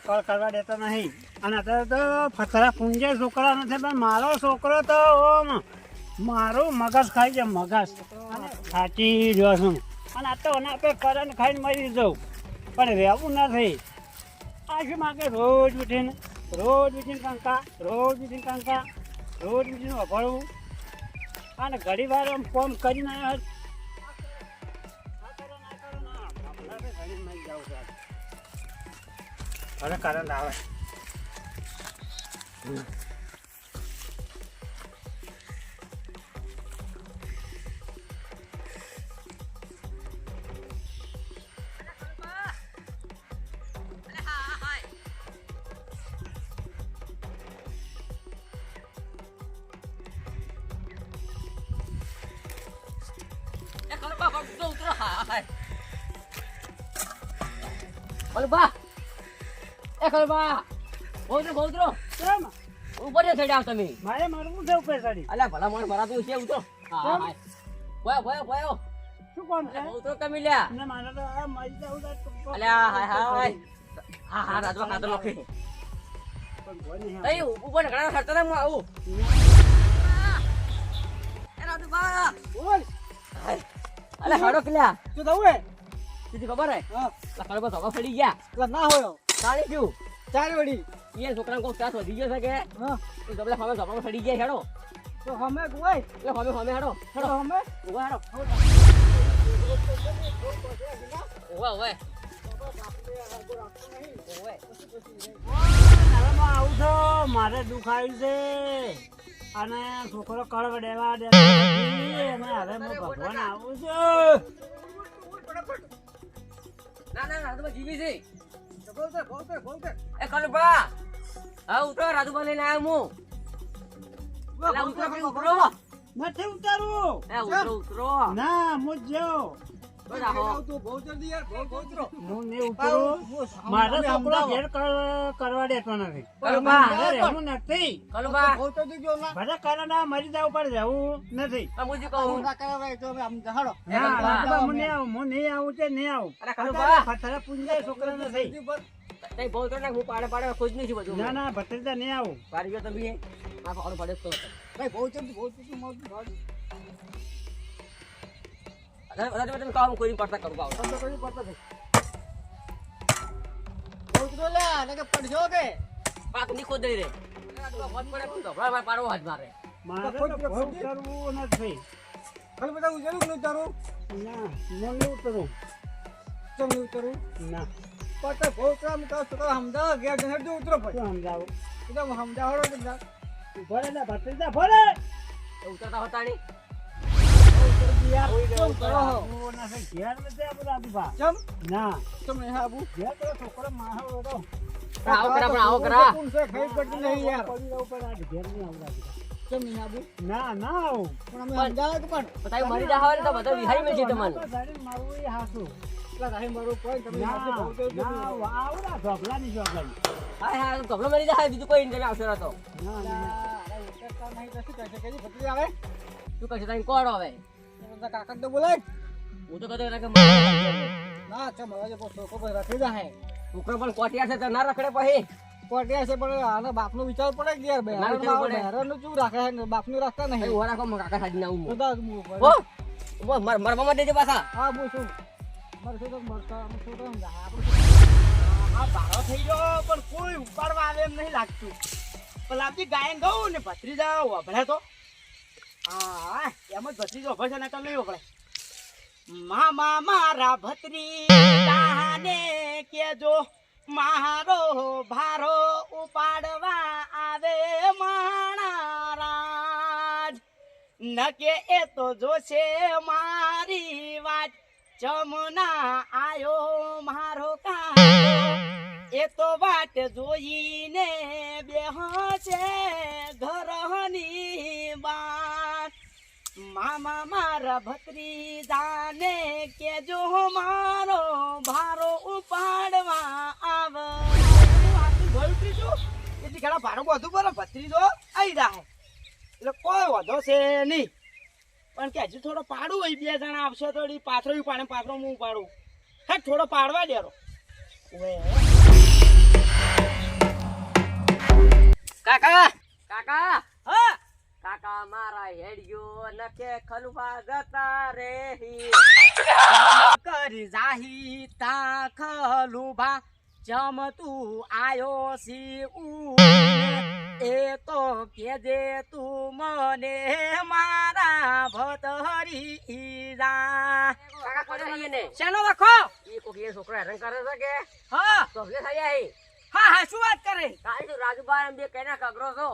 કળ કરવા દેતો નહીં. અને અત્યારે તો ફતરા પૂંજે છોકરા નથી, પણ મારો છોકરો તો ઓમ મારું મગજ ખાઈ જાય, મગજ સાચી જો છું. અને આ તો આપણે કરંટ ખાઈને મરી જવું, પણ રહેવું નથી. આ શું માગે રોજ ઉઠીને કંકા, રોજ ઉઠીને કંકા, રોજ ઉઠીને વભાડવું. અને ઘડી વાર આમ ફોન કરીને આવ્યા હવે કરંટ આવે. બા એ ખલબા બોલરો કેમ ઉપર છે ચડ્યા તમે મારે મારવું છે ઉપર ચડી? અલ્યા ભલા મને ભરાતું છે ઉતરો. હા હા ભયો શું કોણ છે? ઉતરો તમે લ્યા. ને મારે તો આ મરી જાવ તો અલ્યા હાય હા રાજવા કાતો લખી પણ કોઈ નહીં. એ ઉપર ઘણા ખર્ચા ને હું આવું. એ રાજુ બા બોલ અલ્યા હાડો કિલ્યા શું થયું હે? તીધી ખબર હે હા ખબર ધોકા ફરી ગયા એટલે ના હોય તાળી ગયું ચાર વડી. એ છોકરા કોક ત્રાસ વધી ગયો છે કે હા એ ડબલા સામે ધોકા ફરી ગયા હેડો તો હમે કોઈ એટલે સામે હેડો તો હમે ઉભા હેડો ઓવે આવું છો મારે દુખાયું છે અને છોકરો કળ દેવા દે અને હવે હું ભગવાન આવું છું. ના રાજુબા જીવી છે એ કલબા હા ઉતરો રાજુબા લઈને આવ્યો હું ઉતરો નથી ઉતારવું. ઉતરો ના હું જાઉં હું નહીં ઉતરું. મારો છોકરો ઘેર કરવા દેતો નથી. મારે રહેવું નથી. કલબા ભલે કારણે મરી જવું પણ રહેવું નથી. મુજી કહું ના હું નહીં આવું છે નહીં આવું. અરે કલબા ફતરા પૂંજાય છોકરા નથી. તઈ બહુ તો હું પાડે ખોજ નહીં છું બધું ના ભત્રીજા નહીં આવું. પાડી ગયો તમે આ પાડો પડે તો તમે કામ કોઈ પડતા કરું પાવ પાક ની ખોદ દઈ રે પાડો હાથ મારે મારે તો બહુ કરવું નથી. ના હું નહીં ઉતરું. ના શું સમજાવું? ભલે ને ભત્રીજા ભલે ઉતરતા હતા નહીં છોકરો માહો આવો કરા ના આવું તારી મરી જા હોય તો બધા વિહારી મેં છે તમને મારું એ હાસું ઢોકલાની હા ગમલો મરી જા બીજું કોઈ ઇન્ટરનેટ આવશે તો શું કહેશે તારી કોણ હવે કાકા તો બોલાય હું તો કહેતો કે ના છોકરો રાખી જાય. છોકરો પણ કોટિયા છે તો ના રખડે પછી કોટિયા છે પણ આનો બાપનો વિચાર પડે કે યાર ના વિચાર પડે. હેરાનનું શું રાખે બાપનું રાખતા નહીં. ઉભા રાખો કાકા સાજી આવું તો મરવામાં દેજે પાછા હા હું શું મરશે તો મરતા આ ભારો થઈ ગયો પણ કોઈ ઉપાડવા આવે એમ નહીં લાગતું. પેલા આપી ગાયન ગયું ને ભત્રીજા વભળે તો હા એમ જ ભત્રીજો વભળે છે ને તો નહીં વભળે. મામા મારા ભત્રીજાને કેજો મારો ભારો ઉપાડવા આવે માણારાજ નકે એ તો જોશે મારી વાત જમના આયો મારો કાકો એ તો વાટ જોઈને બેહશે ઘરની બાત. મામા મારા ભત્રીજાને કેજો મારો ભારો ઉપાડવા આવે. એટલે ઘણા ભારો બધું બરો ભત્રીજો આવી જાય એટલે કોઈ વધો છે નહીં. પણ કે હજુ થોડો પાડું હોય 2 જણા આવશે તો પાથરો પાડે પાથરો હું પાડું થોડો પાડવા દેરો. ખલુભા જતા રે કરી જાહી તા ખલુભા જમ તું આયો સી એ તો કેજે તું મને મારા ભતરી રા કાકા કોને રહીએ ને શેનો વખો એ કોકી એ છોકરો હેરાન કરે છે કે હા તો હવે થઈ જાય હા હા શું વાત કરે કાઈ તો રાજુબા એમ બે કેના કગરો છો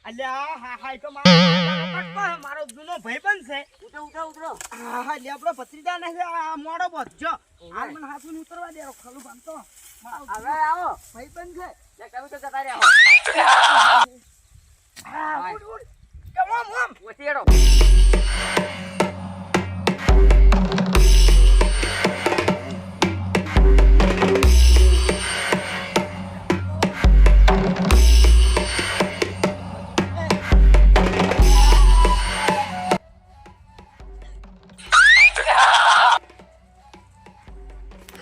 અલ્યા હા હા તો મારો જૂનો ભાઈબંધ છે ઉઠો ઉઠો ઉઠો હા હા લે આપણો ભત્રીજા ને આ મોડો બધજો હાલ મને હાથું ઉતરવા દે ખલું બાંધતો હવે આવો ભાઈબંધ છે ને કવિ તો જતા રહ્યા હા ઉડ ઉડ કેમ આમ ઓછેડો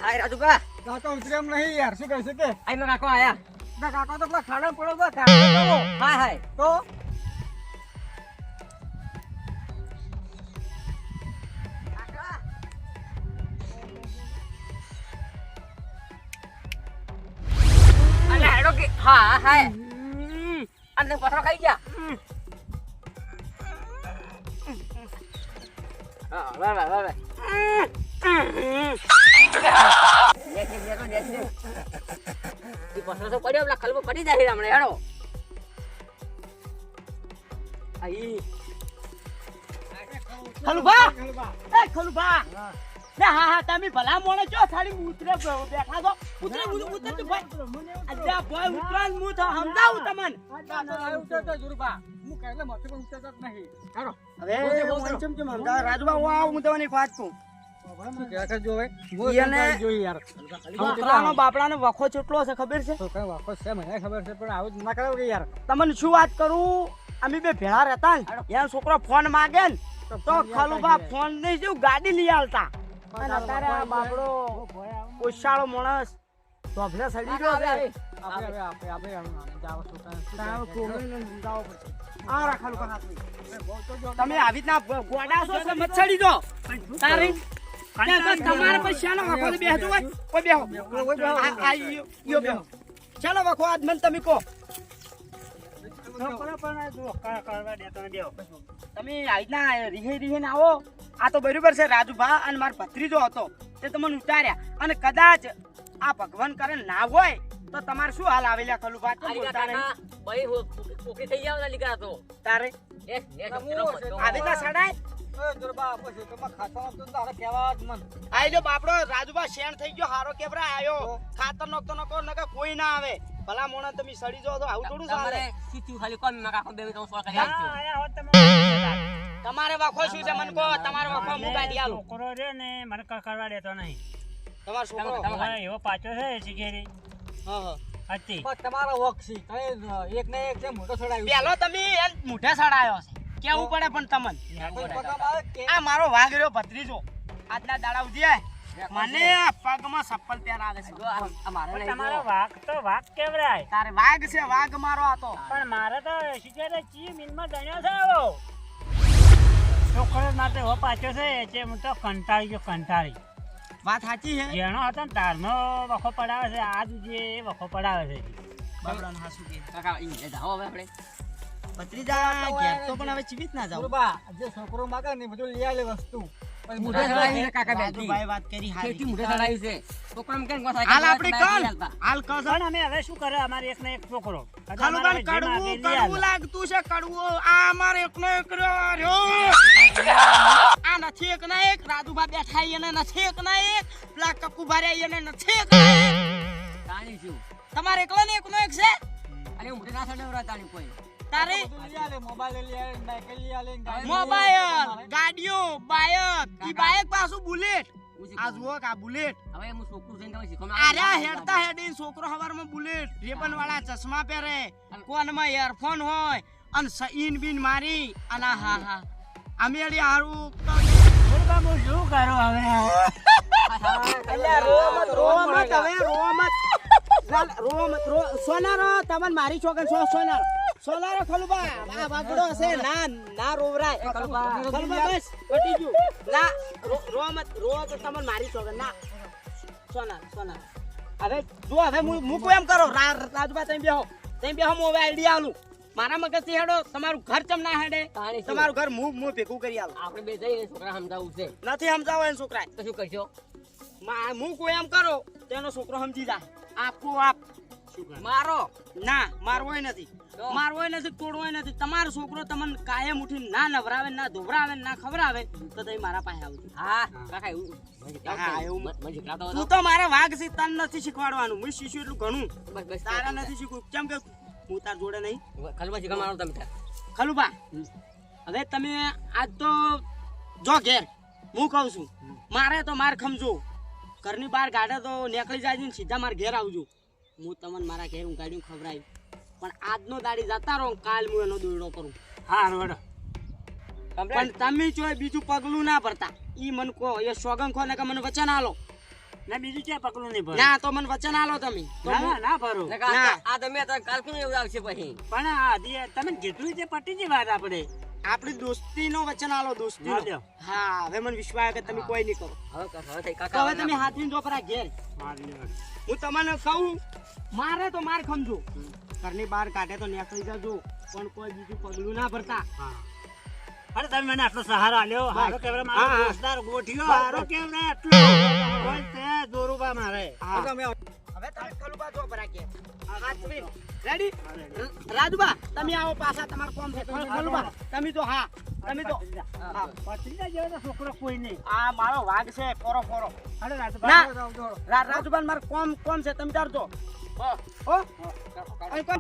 હાય રાજુબા કાકા ઉતરેમ નહીં યાર શું કહે છે કે આઈ નો કાકો આયા ના કાકા તો પેલા ખાડા પડો તો ખાડો હાય હાય તો અને હેડો કે હા હાય અને પથરો ખાઈ ગયા હા વાહ વાહ વાહ પથરો તો પડ્યો પેલા ખલબો પડી જાય હમણાં હેડો આઈ ખલુભા એ ખલુભા લે હા હા તમે ભલા મોણે છો ખાલી ઉતરે બેઠા છો ઉતરે ઉતરે તું ભાઈ અલ્યા ભાઈ ઉતરાન મુ તો સમજાવું તમને ઉતરતો જુરબા હું કાલે માથે પણ ઉતરતો જ નહીં હારો હવે હું ચમ સમજાવ રાજુબા હું આવું હું તમને એક વાત કહું છોકરાનો બાપડાનો વખો કેટલો છે ખબર છે તમને શું વાત કરું અમે બે ભેળા રહેતા ને યાર છોકરો ફોન માગે ને તો ખલુભા ફોન નહીં જેવું ગાડી લઈ આવતા અને અત્યારે આ બાપડો ઓછાળો માણસ ધોભલે સડી ગયો છે તમે આવી રીતના ગોડા છો સમજ સડી જો તારી તમારે પછી શાનો વખો બેસતો હોય કોઈ બેહો ચાલો વખો આજ મને તમે કહો તમે આજના રીહે ને આવો આ તો બરોબર છે રાજુભા અને મારો ભત્રીજો હતો તે તમને ઉતાર્યા અને કદાચ આ ભગવાન કરે ના હોય તો તમારે શું હાલ આવેલા ખલુભા તો બોલતા નહીં ભાઈ ઓકે થઈ જાવ લીકરા તો તારે આવી ના સડાય આયલો બાપડો રાજુભા શેણ થઈ ગયો હારો કેવરા આયો ખાતર નોકતો નકે કોઈ ના આવે ભલા મોણા તમે સડી જાવ તો આવું થોડું ચાલે સીચું ખાલી કોમ માં કાકો બે તો સોળ કરી આવજો તમારે વાખો શું છે મને કહો તમારો વાખો હું કાઢી આલું છોકરો રે ને મને કરવા દેતો નહીં તમારો છોકરો એવો પાછો છે શીખેરી હા હતી તમારો વખ છે એક ને એક મોટો સડાયો પેલો તમે એન મોઢે સડાયો છે કેવું પડે પણ તમને આ મારો વાઘ રહ્યો ભત્રીજો આજના દાડા ઉધી મને પગમાં ચપ્પલ પહેરાવે છે તમારો વાઘ તો વાઘ કેવરાય તારે વાઘ છે વાઘ મારો હતો પણ મારે તો શીખેરે ચી મિલમાં ગણ્યો છે આવો છોકરો માટે હો પાછો છે એટલે હું તો કંટાળી ગયો કંટાળી વાત સાચી છે જેનો હતો ને તારનો વખો પડાવે છે આજ જે વખો પડાવે છે બાબડાને હાસુ કે કાકા ઈ જાવ હવે આપણે ભત્રીજા ઘેર તો પણ હવે જીવિત ના જાવ જે છોકરો માગે ને બધું લઈ આલે વસ્તુ મુઢે ચડાવી કાકા બેટી રાજુભાઈ વાત કરી હારી ખેતી મુઢે ચડાવી છે છોકરાને કેમ કોસા હાલ આપડી કલ હાલ કસ પણ અમે હવે શું કરે અમારે એક ને એક છોકરો ખલુબાન કડવું લાગતું છે કડવું આ અમારે એકનો એક રહ્યો આ નથી એક ના એક રાજુભા બેઠા એને નથી એક ના એક પેલા કકુ ભાર્યા એને નથી એક ના એક તાણી છું તમારે એકલો ને એકનો એક છે અરે મુઢે ના ચડાવરા તાણી કોઈ તારે લઈ આલે મોબાઈલ લઈ આલે બાઈક લઈ આલે મોબાઈલ ગાડીઓ બાઈક ઈ બાઈક પાછું બુલેટ આ જુઓ આ બુલેટ હવે હું છોકરું થઈને તમે શીખવા આર્યા હેડતા હેડીને છોકરો હવારમાં બુલેટ રેબન વાળા ચશ્મા પહેરે કોનમાં ઇયરફોન હોય અને સઈન બીન મારી અને હા હા અમે અડી હારું હું શું કરો હવે સોનારો તમને મારી છોકરી સોનારો સોનારો ખલુબા આ વાગડો હશે ના ના રોવરાય એ ખલુબા. ખલુબા બસ પટી ગયું ના રો મત રો તો તમને મારી સોગન ના સોના હવે જો હવે હું એમ કરો રાજુબા તમે બેહો હું હવે આઈડિયા આલું મારા મગજથી હેડો તમારું ઘર ચમ ના હેડે તાણી શું? તમારું ઘર હું ભેગું કરી આલું આપણે બે જઈને છોકરા સમજાવવું છે નથી સમજાવો એને છોકરા તો શું કરશો હું કોઈ એમ કરો તેનો છોકરો સમજી જાય આપો આપ મારો ના મારવોય નથી તો? મારવોય નથી તોડવોય નથી તમારો છોકરો તમને કાયમ ઉઠીને ના નવરાવે ના ધોવરાવે ના ખવરાવે તો તમે મારા પાસે આવજો હા કાકા એવું હા, એવું. મને શીખડાતો તું હતો. તો મારે વાઘ છે તને નથી શીખવાડવાનું હું શીખ્યું એટલું ઘણું બસ બસ તારા નથી શીખવું કેમ કે હું તાર જોડે નહીં ખલુબા શીખવા મારો તમે તાર. ખલુબા હવે તમે આજ તો જો ઘેર હું કહું છું મારે તો માર ખમજો ઘરની બહાર ગાડે તો નીકળી જાય છે ને સીધા મારા ઘેર આવજો હું તમને મારા ઘેર ઊંઘાડ્યું ખવડાવી પણ આજનો દાડી જતા રહો કાલ હું એનો દોયડો કરું હા રોડ પણ તમે જો બીજું પગલું ના ભરતા ઈ મન કહો એ સોગન ખો ને કે મને વચન આલો ના બીજું ક્યાં પકડું નહીં ભરું ના તો મને વચન આલો તમે તો ના હું- ના ભરું ને કાકા, ના. આ તમે અત્યારે કાલ કોણ એવું આવશે પછી પણ આ તમે કીધું છે પટી જ વાત આપણે આપણી દોસ્તીનો વચન આલો હા, દોસ્તીનો લ્યો. હા હવે મને વિશ્વાસ આવે કે તમે કોઈ નહીં કરો હવે થઈ તો કાકા હવે તમે હાથવીને જો પરા ઘેર હું તમને કહું મારે તો માર ખમજો ઘરની બહાર કાઢે તો નીકળી જજો પણ કોઈ બીજું પગલું ના ભરતા હા અરે તમે મને આટલો સહારો આલ્યો હારો કેવરા હા, મારો હા. દોસ્તાર ગોઠિયો હારો કેવરા આટલો કોઈ તે દોરુબા મારે હા. હવે તમે ખલુબા જો પરા ઘેર હાથવીને રેડી રાજુબા તમે આવો પાછા તમારું કોમ છે ખલુબા તમે તો હા તમે તો હા. પત્રીજા જેવો તો છોકરો કોઈ નહીં આ મારો વાઘ છે ફોરો અરે ના. રાજુભાઈ રાજુબાન મારું કોમ છે તમે તારજો હો અહીં કોમ